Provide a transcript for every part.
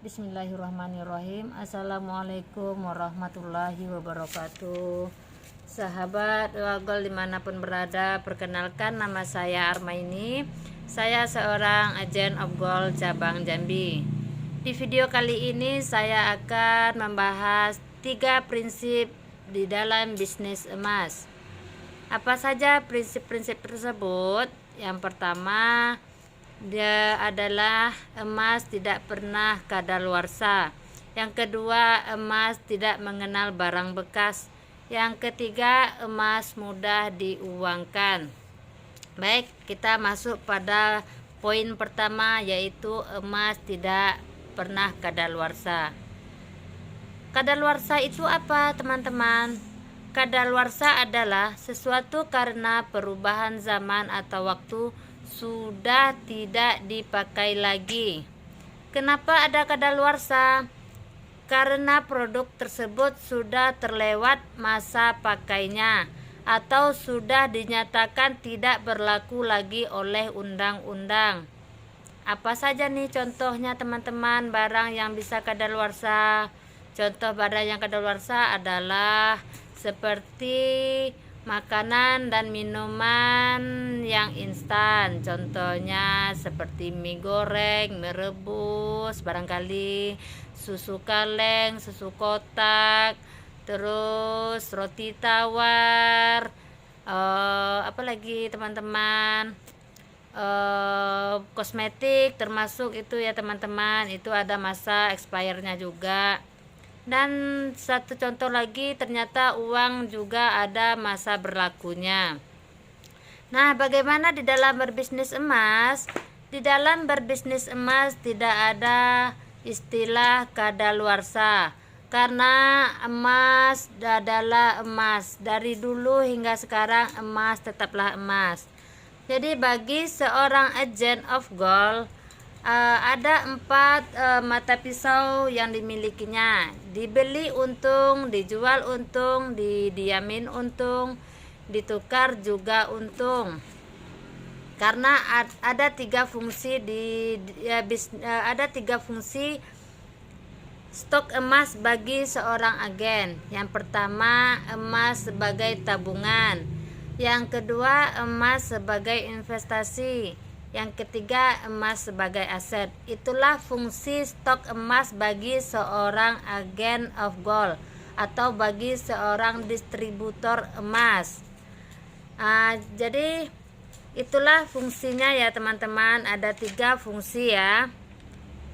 Bismillahirrahmanirrahim. Assalamualaikum warahmatullahi wabarakatuh. Sahabat Wagol dimanapun berada, perkenalkan nama saya Armaini. Saya seorang agen of gold cabang Jambi. Di video kali ini saya akan membahas 3 prinsip di dalam bisnis emas. Apa saja prinsip-prinsip tersebut? Yang pertama, dia adalah emas tidak pernah kadaluarsa. Yang kedua, emas tidak mengenal barang bekas. Yang ketiga, emas mudah diuangkan. Baik, kita masuk pada poin pertama, yaitu emas tidak pernah kadaluarsa. Kadaluarsa itu apa, teman-teman? Kadaluarsa adalah sesuatu karena perubahan zaman atau waktu sudah tidak dipakai lagi. Kenapa ada kadaluarsa? Karena produk tersebut sudah terlewat masa pakainya atau sudah dinyatakan tidak berlaku lagi oleh undang-undang. Apa saja nih contohnya, teman-teman, barang yang bisa kadaluarsa? Contoh barang yang kadaluarsa adalah seperti makanan dan minuman yang instan, contohnya seperti mie goreng, mie rebus, barangkali susu kaleng, susu kotak, terus roti tawar, apalagi teman-teman, kosmetik termasuk itu ya teman-teman, itu ada masa expirednya juga. Dan satu contoh lagi, ternyata uang juga ada masa berlakunya. Nah, bagaimana di dalam berbisnis emas? Di dalam berbisnis emas tidak ada istilah kadaluarsa, karena emas adalah emas. Dari dulu hingga sekarang emas tetaplah emas. Jadi bagi seorang agent of gold, ada 4 mata pisau yang dimilikinya. Dibeli untung, dijual untung, didiamin untung, ditukar juga untung. Karena ada 3 fungsi ada 3 fungsi stok emas bagi seorang agen. Yang pertama, emas sebagai tabungan. Yang kedua, emas sebagai investasi. Yang ketiga, emas sebagai aset. Itulah fungsi stok emas bagi seorang agen of gold atau bagi seorang distributor emas. Jadi itulah fungsinya ya teman-teman, ada 3 fungsi ya.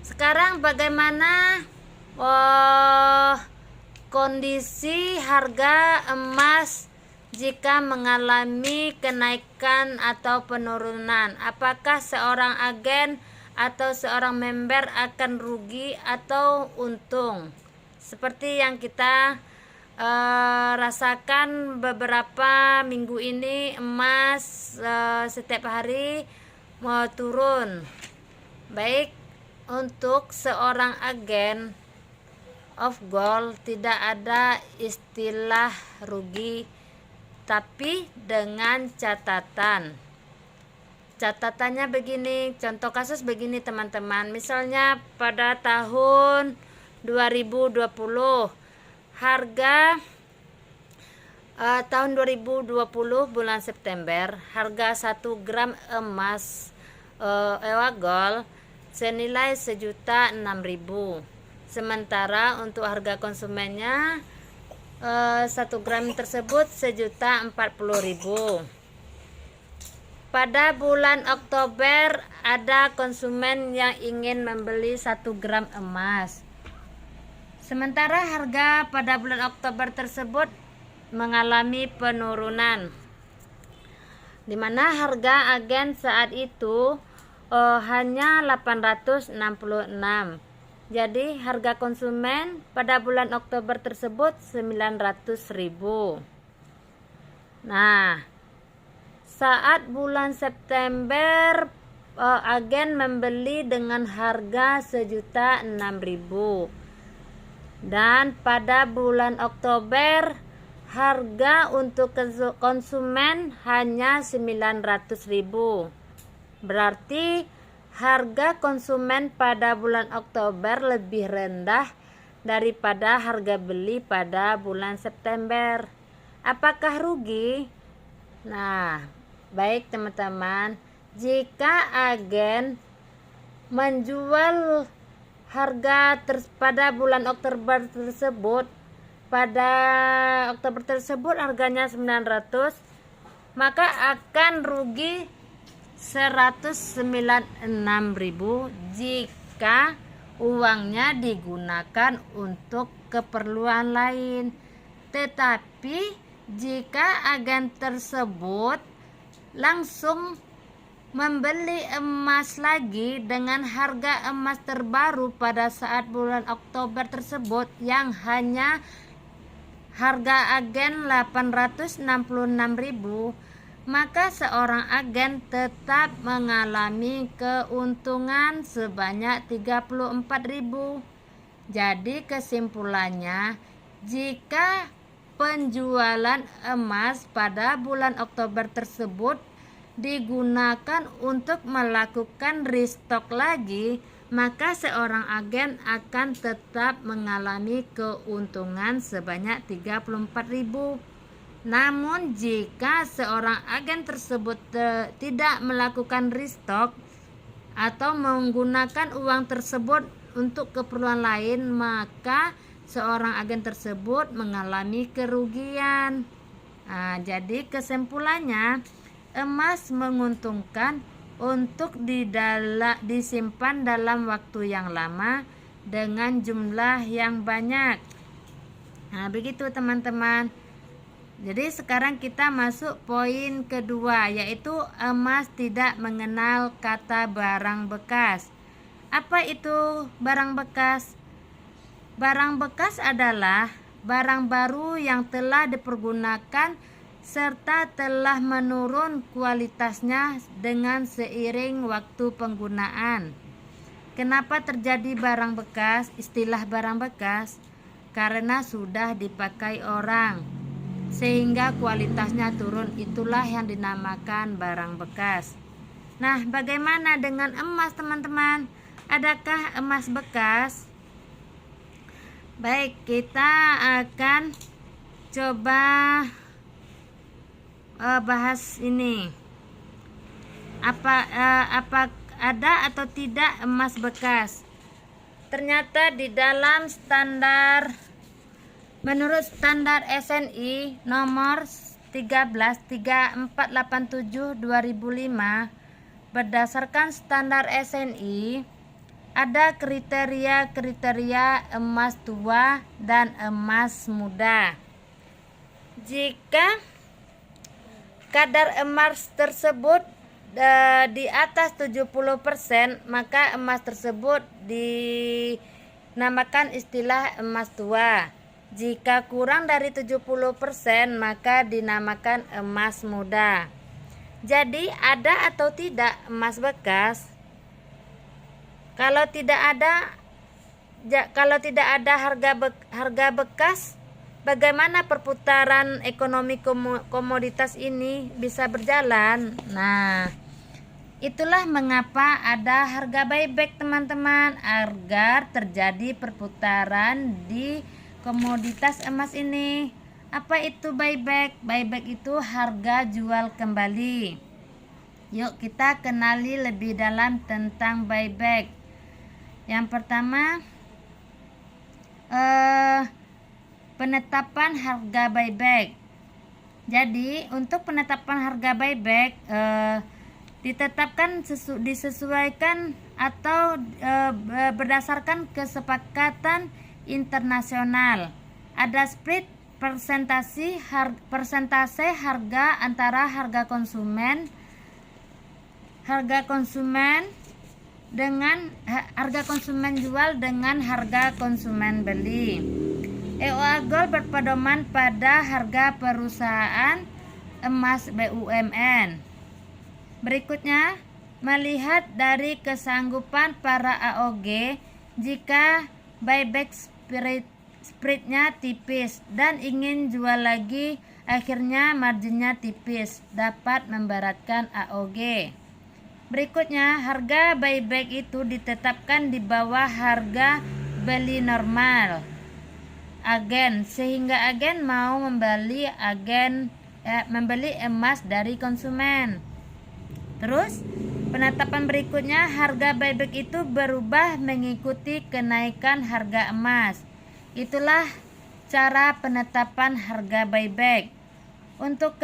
Sekarang bagaimana kondisi harga emas jika mengalami kenaikan atau penurunan? Apakah seorang agen atau seorang member akan rugi atau untung? Seperti yang kita rasakan beberapa minggu ini, emas setiap hari mau turun. Baik, untuk seorang agen of gold tidak ada istilah rugi, tapi dengan catatan. Catatannya begini, contoh kasus begini teman-teman. Misalnya pada tahun 2020, harga tahun 2020 bulan September, harga 1 gram emas gold senilai 1.006.000. Sementara untuk harga konsumennya 1 gram tersebut 1.040.000. Pada bulan Oktober ada konsumen yang ingin membeli 1 gram emas. Sementara harga pada bulan Oktober tersebut mengalami penurunan, di mana harga agen saat itu hanya 866. Jadi harga konsumen pada bulan Oktober tersebut 900.000. Nah, saat bulan September agen membeli dengan harga 1.006.000, dan pada bulan Oktober harga untuk konsumen hanya 900.000. Berarti harga konsumen pada bulan Oktober lebih rendah daripada harga beli pada bulan September. Apakah rugi? Nah, baik teman-teman, jika agen menjual harga pada bulan Oktober tersebut, harganya 900, maka akan rugi 196.000 jika uangnya digunakan untuk keperluan lain. Tetapi jika agen tersebut langsung membeli emas lagi dengan harga emas terbaru pada saat bulan Oktober tersebut yang hanya harga agen 866.000, maka seorang agen tetap mengalami keuntungan sebanyak 34.000. Jadi kesimpulannya, jika penjualan emas pada bulan Oktober tersebut digunakan untuk melakukan restock lagi, maka seorang agen akan tetap mengalami keuntungan sebanyak 34.000. Namun jika seorang agen tersebut tidak melakukan restock atau menggunakan uang tersebut untuk keperluan lain, maka seorang agen tersebut mengalami kerugian. Nah, jadi kesimpulannya, emas menguntungkan untuk disimpan dalam waktu yang lama dengan jumlah yang banyak. Nah, begitu teman-teman. Jadi sekarang kita masuk poin kedua, yaitu emas tidak mengenal kata barang bekas. Apa itu barang bekas? Barang bekas adalah barang baru yang telah dipergunakan serta telah menurun kualitasnya dengan seiring waktu penggunaan. Kenapa terjadi barang bekas? Istilah barang bekas karena sudah dipakai orang sehingga kualitasnya turun, itulah yang dinamakan barang bekas. Nah, bagaimana dengan emas teman-teman? Adakah emas bekas? Baik, kita akan coba bahas ini. Apa ada atau tidak emas bekas? Ternyata di dalam menurut standar SNI nomor 133487/2005, berdasarkan standar SNI ada kriteria emas tua dan emas muda. Jika kadar emas tersebut di atas 70%, maka emas tersebut dinamakan istilah emas tua. Jika kurang dari 70%, maka dinamakan emas muda. Jadi ada atau tidak emas bekas? Kalau tidak ada harga bekas, bagaimana perputaran ekonomi komoditas ini bisa berjalan? Nah, itulah mengapa ada harga buyback teman-teman, agar terjadi perputaran di komoditas emas ini. Apa itu buyback? Buyback itu harga jual kembali. Yuk kita kenali lebih dalam tentang buyback. Yang pertama, penetapan harga buyback. Jadi untuk penetapan harga buyback ditetapkan disesuaikan atau berdasarkan kesepakatan internasional. Ada split persentase harga antara harga konsumen jual dengan harga konsumen beli. EOA Gold berpedoman pada harga perusahaan emas BUMN. Berikutnya, melihat dari kesanggupan para AOG, jika buyback spreadnya tipis dan ingin jual lagi, akhirnya marginnya tipis, dapat memberatkan AOG. Berikutnya, harga buyback itu ditetapkan di bawah harga beli normal agen, sehingga agen mau membeli emas dari konsumen. Terus, penetapan berikutnya, harga buyback itu berubah mengikuti kenaikan harga emas. Itulah cara penetapan harga buyback. Untuk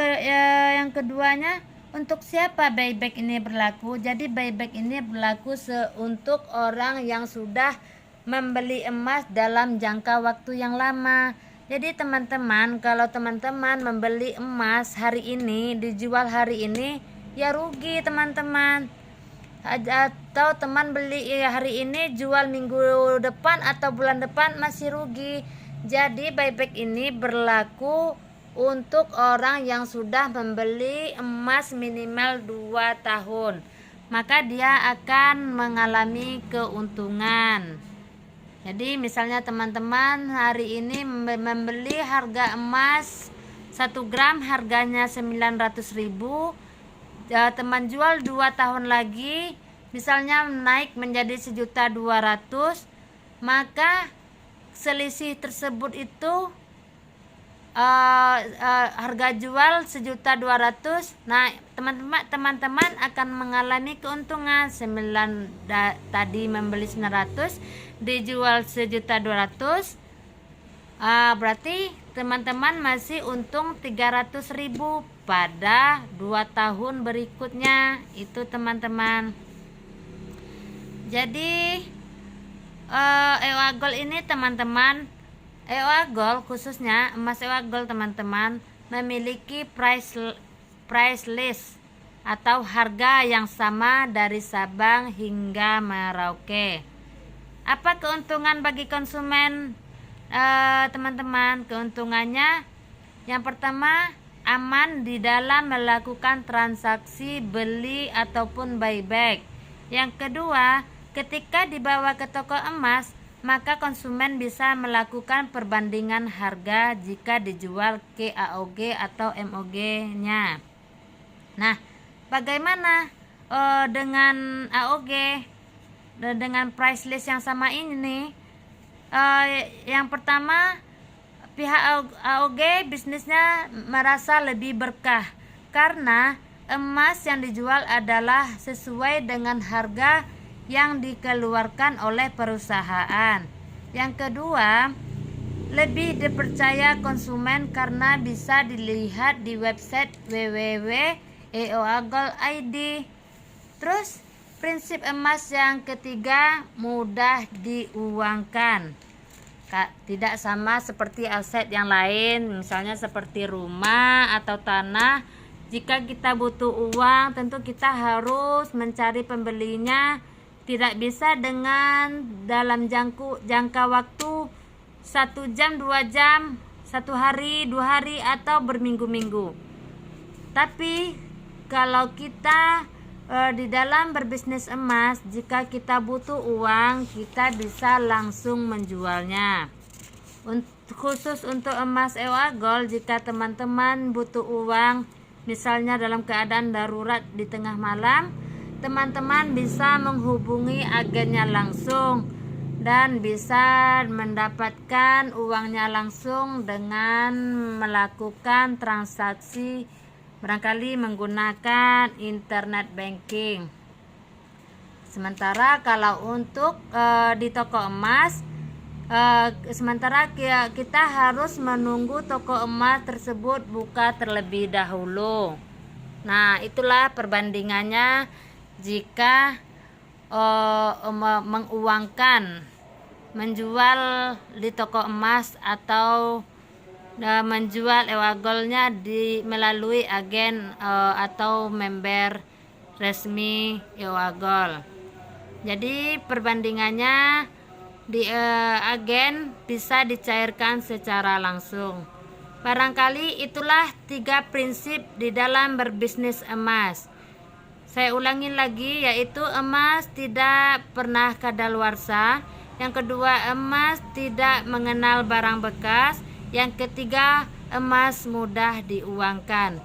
yang keduanya, untuk siapa buyback ini berlaku? Jadi buyback ini berlaku untuk orang yang sudah membeli emas dalam jangka waktu yang lama. Jadi teman-teman, kalau teman-teman membeli emas hari ini, dijual hari ini, ya rugi teman-teman. Atau teman beli hari ini, jual minggu depan atau bulan depan, masih rugi. Jadi buyback ini berlaku untuk orang yang sudah membeli emas minimal 2 tahun, maka dia akan mengalami keuntungan. Jadi misalnya teman-teman hari ini membeli harga emas 1 gram harganya 900.000, teman jual 2 tahun lagi misalnya naik menjadi 1.200.000, maka selisih tersebut itu harga jual 1.200.000. Nah, teman-teman akan mengalami keuntungan. Tadi membeli 900, dijual 1.200.000. Berarti teman-teman masih untung 300.000 pada 2 tahun berikutnya. Itu teman-teman. Jadi EOA Gold ini teman-teman, EOA Gold khususnya emas EOA Gold teman-teman memiliki price list atau harga yang sama dari Sabang hingga Merauke. Apa keuntungan bagi konsumen teman-teman? Keuntungannya yang pertama, aman di dalam melakukan transaksi beli ataupun buyback. Yang kedua, ketika dibawa ke toko emas, maka konsumen bisa melakukan perbandingan harga jika dijual ke AOG atau MOG-nya. Nah, bagaimana dengan AOG dengan price list yang sama ini? Yang pertama, pihak AOG bisnisnya merasa lebih berkah karena emas yang dijual adalah sesuai dengan harga yang dikeluarkan oleh perusahaan. Yang kedua, lebih dipercaya konsumen karena bisa dilihat di website www.eoagold.id. Terus, prinsip emas yang ketiga, mudah diuangkan. Tidak sama seperti aset yang lain, misalnya seperti rumah atau tanah. Jika kita butuh uang, tentu kita harus mencari pembelinya. Tidak bisa dengan dalam jangka waktu 1 jam, 2 jam, 1 hari, 2 hari, atau berminggu-minggu. Tapi kalau kita di dalam berbisnis emas, jika kita butuh uang, kita bisa langsung menjualnya. Khusus untuk emas EOA Gold, jika teman-teman butuh uang, misalnya dalam keadaan darurat di tengah malam, teman-teman bisa menghubungi agennya langsung dan bisa mendapatkan uangnya langsung dengan melakukan transaksi barangkali menggunakan internet banking. Sementara kalau untuk di toko emas, sementara kita harus menunggu toko emas tersebut buka terlebih dahulu. Nah, itulah perbandingannya jika menguangkan, menjual di toko emas atau menjual EOA Gold-nya melalui agen atau member resmi EOA Gold. Jadi perbandingannya di agen bisa dicairkan secara langsung. Barangkali itulah 3 prinsip di dalam berbisnis emas. Saya ulangi lagi, yaitu emas tidak pernah kadaluarsa. Yang kedua, emas tidak mengenal barang bekas. Yang ketiga, emas mudah diuangkan.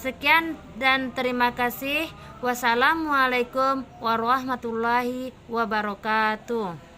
Sekian dan terima kasih. Wassalamualaikum warahmatullahi wabarakatuh.